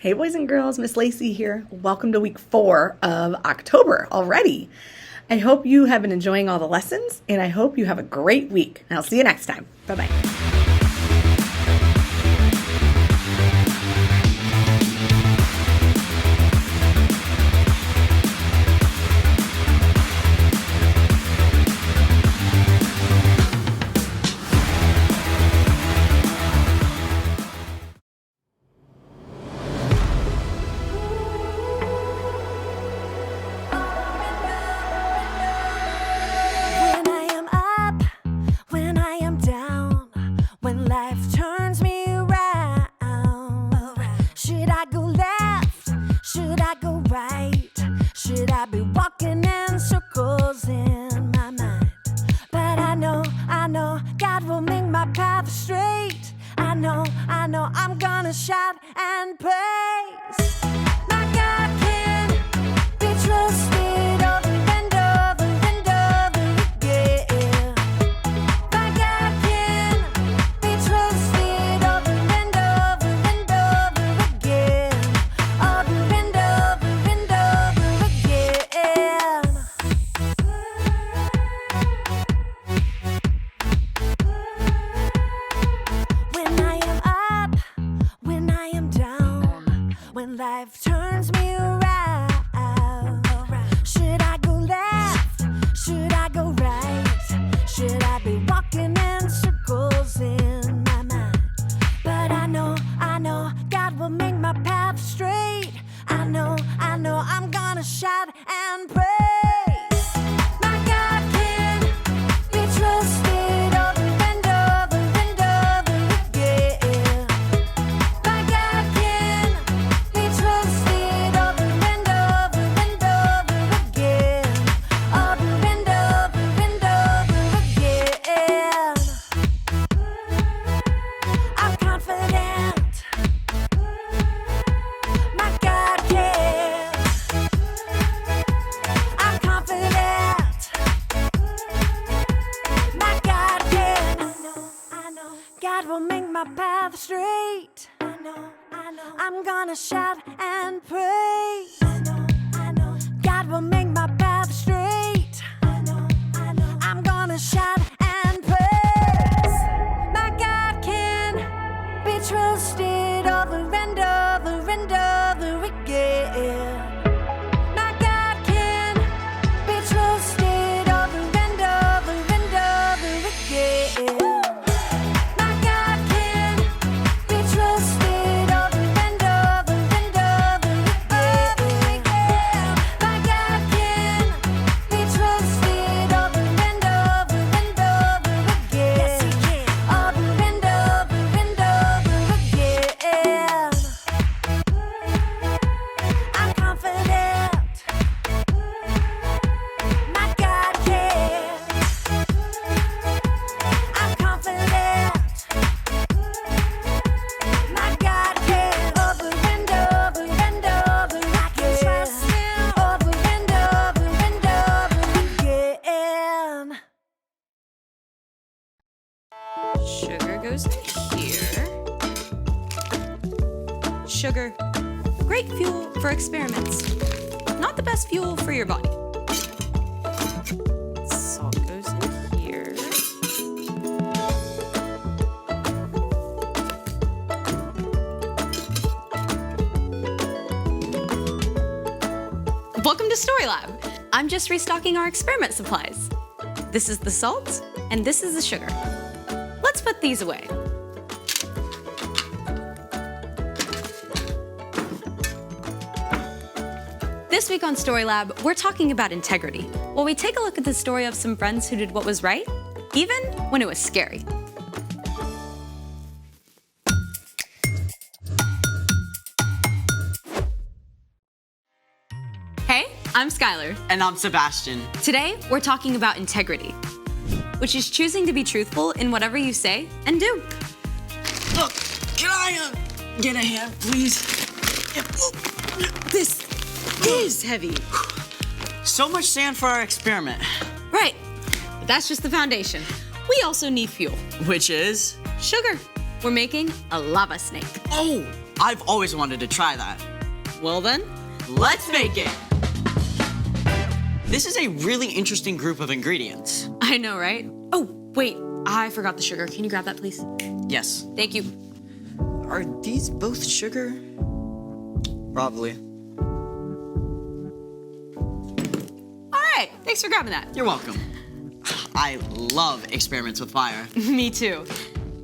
Hey boys and girls, Miss Lacey here. Welcome to week 4 of October already. I hope you have been enjoying all the lessons and I hope you have a great week. And I'll see you next time. Bye-bye. I'm gonna shout and praise. My God can be trusted over and over and over again. My God can be trusted over and over and over again. Over and over and over again. When I am up, when I am down, when life turns me around, should I go left? Should I go right? Should I be walking in circles in my mind? But I know God will make my path straight. I know I'm gonna shout and praise. My God can be trusted over and over and over again. My God can be trusted over and over and over again. Over and over and over again. I'm confident. My God can. I'm confident. My God can. I know. God will make my path straight. I know. I'm gonna shout and praise. I know. God will make my path straight. I know. I'm gonna shout and praise. My God can be trusted over and over and over again. My God can be trusted over and over and over again. My God can be trusted over and over and over again. My God can be trusted over and over and over again. Yes, He can. Over and over and over again. I'm confident. My God can. I'm confident. My God can. Over and over and over again. Over and over and over again. Sugar goes in here. Sugar, great fuel for experiments. Not the best fuel for your body. Salt goes in here. Welcome to Story Lab. I'm just restocking our experiment supplies. This is the salt, and this is the sugar. Let's put these away. This week on Story Lab, we're talking about integrity, while we take a look at the story of some friends who did what was right, even when it was scary. Hey, I'm Skylar. And I'm Sebastian. Today, we're talking about integrity, which is choosing to be truthful in whatever you say and do. Look, can I get a hand, please? This is heavy. So much sand for our experiment. Right, but that's just the foundation. We also need fuel. Which is? Sugar. We're making a lava snake. Oh, I've always wanted to try that. Well then, Let's make it! This is a really interesting group of ingredients. I know, right? Oh, wait, I forgot the sugar. Can you grab that, please? Yes. Thank you. Are these both sugar? Probably. All right, thanks for grabbing that. You're welcome. I love experiments with fire. Me too.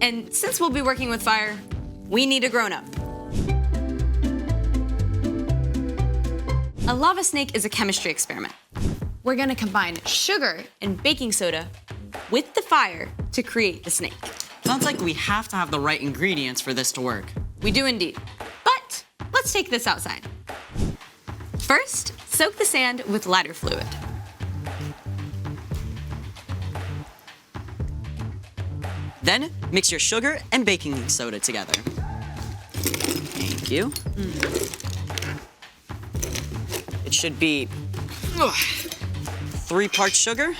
And since we'll be working with fire, we need a grown-up. A lava snake is a chemistry experiment. We're gonna combine sugar and baking soda with the fire to create the snake. Sounds like we have to have the right ingredients for this to work. We do indeed. But let's take this outside. First, soak the sand with lighter fluid. Then, mix your sugar and baking soda together. Thank you. It should be 3 parts sugar.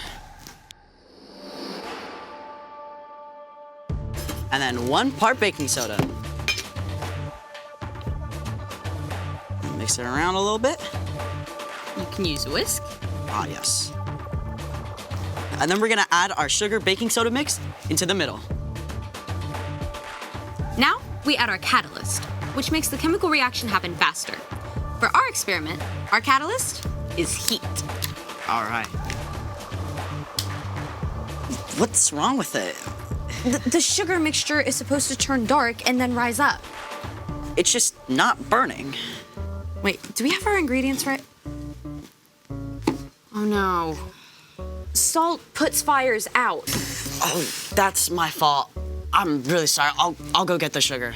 And then 1 part baking soda. Mix it around a little bit. You can use a whisk. Ah, yes. And then we're gonna add our sugar baking soda mix into the middle. Now, we add our catalyst, which makes the chemical reaction happen faster. For our experiment, our catalyst is heat. All right. What's wrong with it? The sugar mixture is supposed to turn dark and then rise up. It's just not burning. Wait, do we have our ingredients right? Oh no. Salt puts fires out. Oh, that's my fault. I'm really sorry. I'll go get the sugar.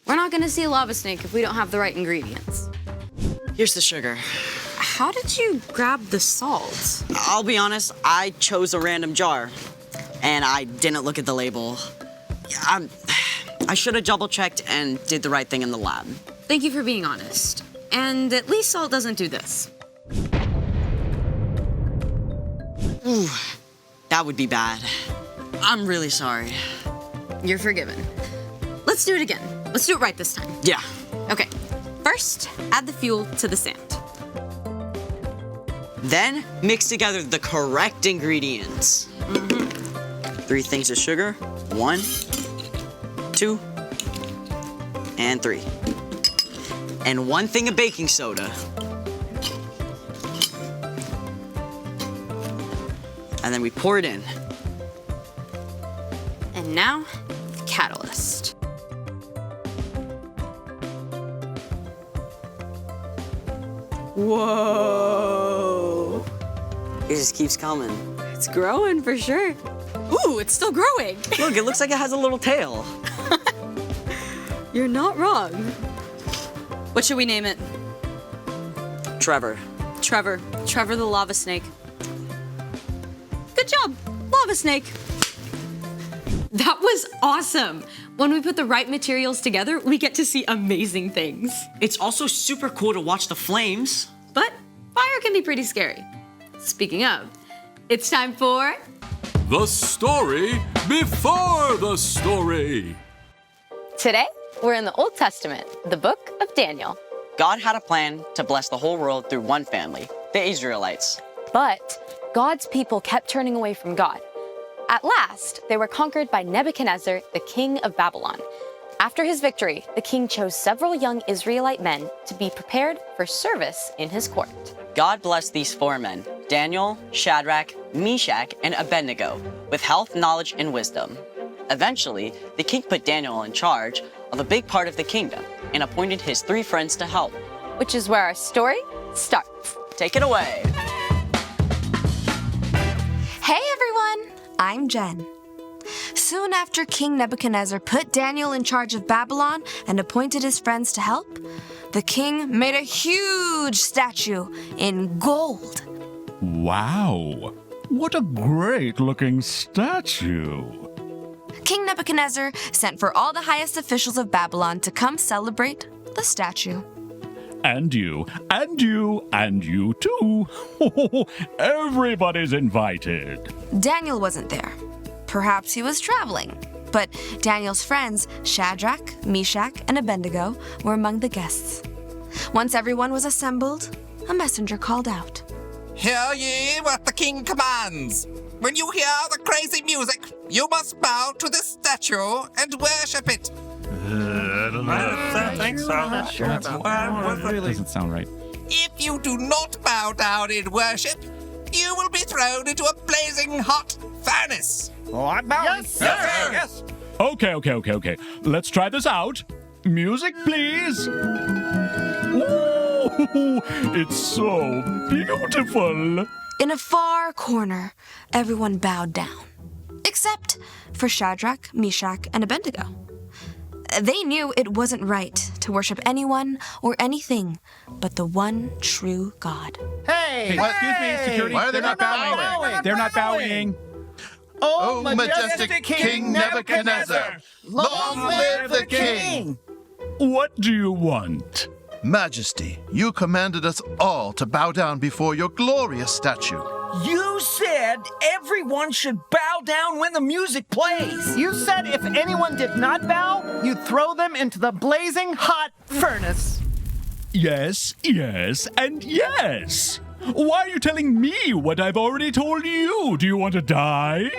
We're not gonna see a lava snake if we don't have the right ingredients. Here's the sugar. How did you grab the salt? I'll be honest, I chose a random jar, and I didn't look at the label. I should have double-checked and did the right thing in the lab. Thank you for being honest. And at least salt doesn't do this. Ooh, that would be bad. I'm really sorry. You're forgiven. Let's do it again. Let's do it right this time. Yeah. Okay. First, add the fuel to the sand. Then, mix together the correct ingredients. 3 things of sugar. 1, 2, and 3. And 1 thing of baking soda. And then we pour it in. And now, catalyst. Whoa. It just keeps coming. It's growing for sure. Ooh, it's still growing. Look, it looks like it has a little tail. You're not wrong. What should we name it? Trevor. Trevor. Trevor the lava snake. Good job, lava snake. That was awesome. When we put the right materials together, we get to see amazing things. It's also super cool to watch the flames. But fire can be pretty scary. Speaking of, it's time for... The story before the story. Today, we're in the Old Testament, the book of Daniel. God had a plan to bless the whole world through one family, the Israelites. But God's people kept turning away from God. At last, they were conquered by Nebuchadnezzar, the king of Babylon. After his victory, the king chose several young Israelite men to be prepared for service in his court. God blessed these 4 men, Daniel, Shadrach, Meshach, and Abednego, with health, knowledge, and wisdom. Eventually, the king put Daniel in charge of a big part of the kingdom and appointed his 3 friends to help. Which is where our story starts. Take it away. Hey everyone, I'm Jen. Soon after King Nebuchadnezzar put Daniel in charge of Babylon and appointed his friends to help, the king made a huge statue in gold. Wow, what a great-looking statue. King Nebuchadnezzar sent for all the highest officials of Babylon to come celebrate the statue. And you, and you, and you too. Everybody's invited. Daniel wasn't there. Perhaps he was traveling. But Daniel's friends, Shadrach, Meshach, and Abednego, were among the guests. Once everyone was assembled, a messenger called out. Hear ye what the king commands. When you hear the crazy music, you must bow to this statue and worship it. I think so. Doesn't sound right. If you do not bow down in worship, you will be thrown into a blazing hot furnace. Oh, I'm bowing. Yes, sir. Yes. Okay. Let's try this out. Music, please. Ooh, it's so beautiful. In a far corner, everyone bowed down, except for Shadrach, Meshach, and Abednego. They knew it wasn't right to worship anyone or anything but the one true God. Hey, Excuse me, security. Why are they They're not bowing. They're not bowing. Oh, majestic King Nebuchadnezzar! Long live the king! What do you want? Majesty, you commanded us all to bow down before your glorious statue. You said everyone should bow down when the music plays. You said if anyone did not bow, you'd throw them into the blazing hot furnace. Yes, and yes. Why are you telling me what I've already told you? Do you want to die?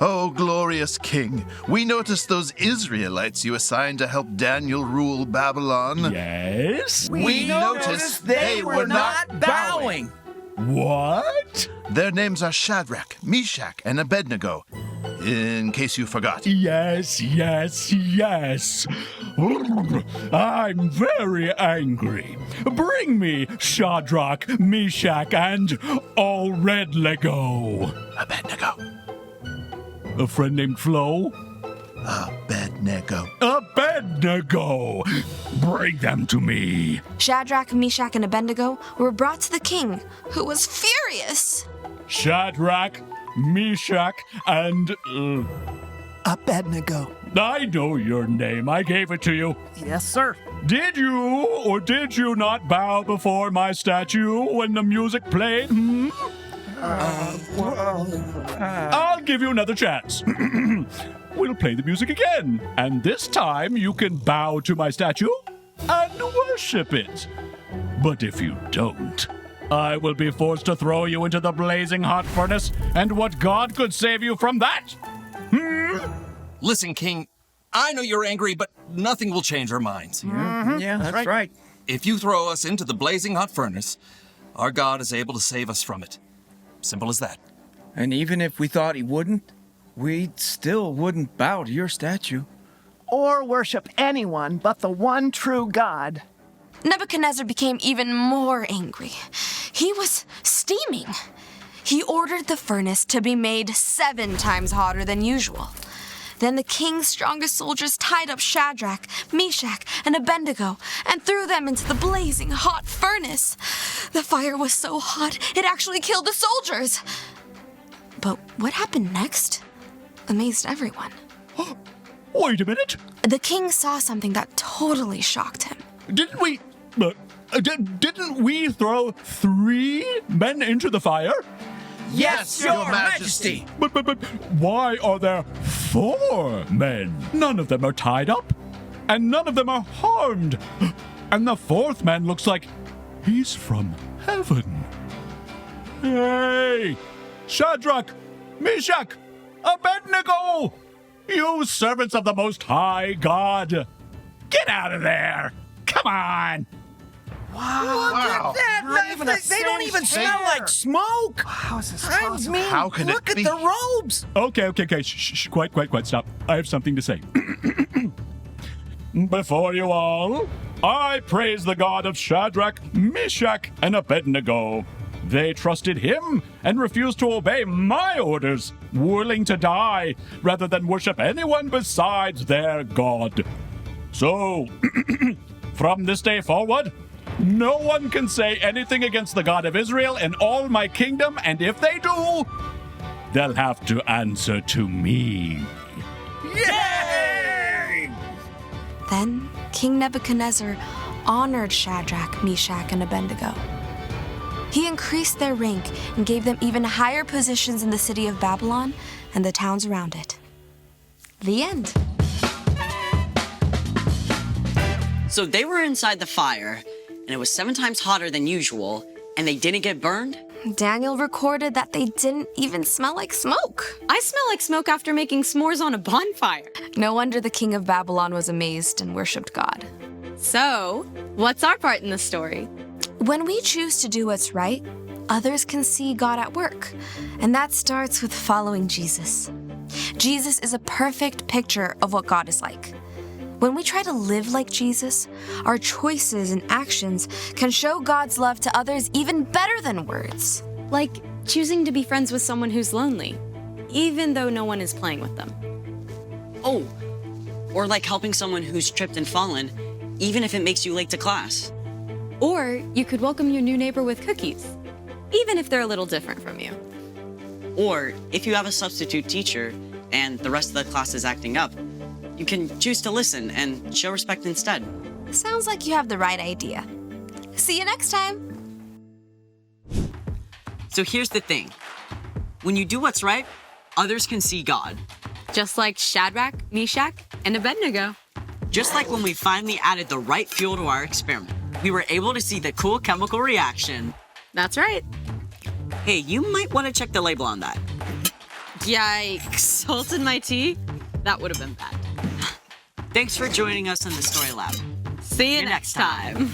Oh, glorious king, we noticed those Israelites you assigned to help Daniel rule Babylon. Yes? We noticed they were not bowing. What? Their names are Shadrach, Meshach, and Abednego, in case you forgot. Yes. I'm very angry. Bring me Shadrach, Meshach, and all red Lego. Abednego. A friend named Flo? Abednego. Abednego! Bring them to me. Shadrach, Meshach, and Abednego were brought to the king, who was furious. Shadrach, Meshach, and... Abednego. I know your name. I gave it to you. Yes, sir. Did you or did you not bow before my statue when the music played? I'll give you another chance. We'll play the music again, and this time you can bow to my statue and worship it. But if you don't, I will be forced to throw you into the blazing hot furnace, and what God could save you from that? Listen, King, I know you're angry, but nothing will change our minds. Yeah, that's right. If you throw us into the blazing hot furnace, our God is able to save us from it. Simple as that. And even if we thought he wouldn't, we still wouldn't bow to your statue. Or worship anyone but the one true God. Nebuchadnezzar became even more angry. He was steaming. He ordered the furnace to be made 7 times hotter than usual. Then the king's strongest soldiers tied up Shadrach, Meshach, and Abednego and threw them into the blazing hot furnace. The fire was so hot, it actually killed the soldiers. But what happened next amazed everyone. Wait a minute. The king saw something that totally shocked him. Didn't we throw 3 men into the fire? Yes, Your Majesty. But why are there 4 men? None of them are tied up, and none of them are harmed. And the 4th man looks like he's from heaven. Hey! Shadrach, Meshach, Abednego! You servants of the Most High God! Get out of there! Come on! Wow. Look at that! They don't even smell like smoke! How is this I possible? mean, How can look it at be? the robes! Okay. Shh. Quiet. Stop. I have something to say. Before you all, I praise the God of Shadrach, Meshach, and Abednego. They trusted him and refused to obey my orders, willing to die rather than worship anyone besides their God. So, from this day forward, no one can say anything against the God of Israel in all my kingdom, and if they do, they'll have to answer to me. Yay! Then King Nebuchadnezzar honored Shadrach, Meshach, and Abednego. He increased their rank and gave them even higher positions in the city of Babylon and the towns around it. The end. So they were inside the fire, and it was 7 times hotter than usual, and they didn't get burned? Daniel recorded that they didn't even smell like smoke. I smell like smoke after making s'mores on a bonfire. No wonder the king of Babylon was amazed and worshipped God. So, what's our part in the story? When we choose to do what's right, others can see God at work. And that starts with following Jesus. Jesus is a perfect picture of what God is like. When we try to live like Jesus, our choices and actions can show God's love to others even better than words. Like choosing to be friends with someone who's lonely, even though no one is playing with them. Oh, or like helping someone who's tripped and fallen, even if it makes you late to class. Or you could welcome your new neighbor with cookies, even if they're a little different from you. Or if you have a substitute teacher and the rest of the class is acting up, you can choose to listen and show respect instead. Sounds like you have the right idea. See you next time. So here's the thing. When you do what's right, others can see God. Just like Shadrach, Meshach, and Abednego. Just like when we finally added the right fuel to our experiment, we were able to see the cool chemical reaction. That's right. Hey, you might want to check the label on that. Yikes. Salt in my tea? That would have been bad. Thanks for joining us in the Story Lab. See you next time.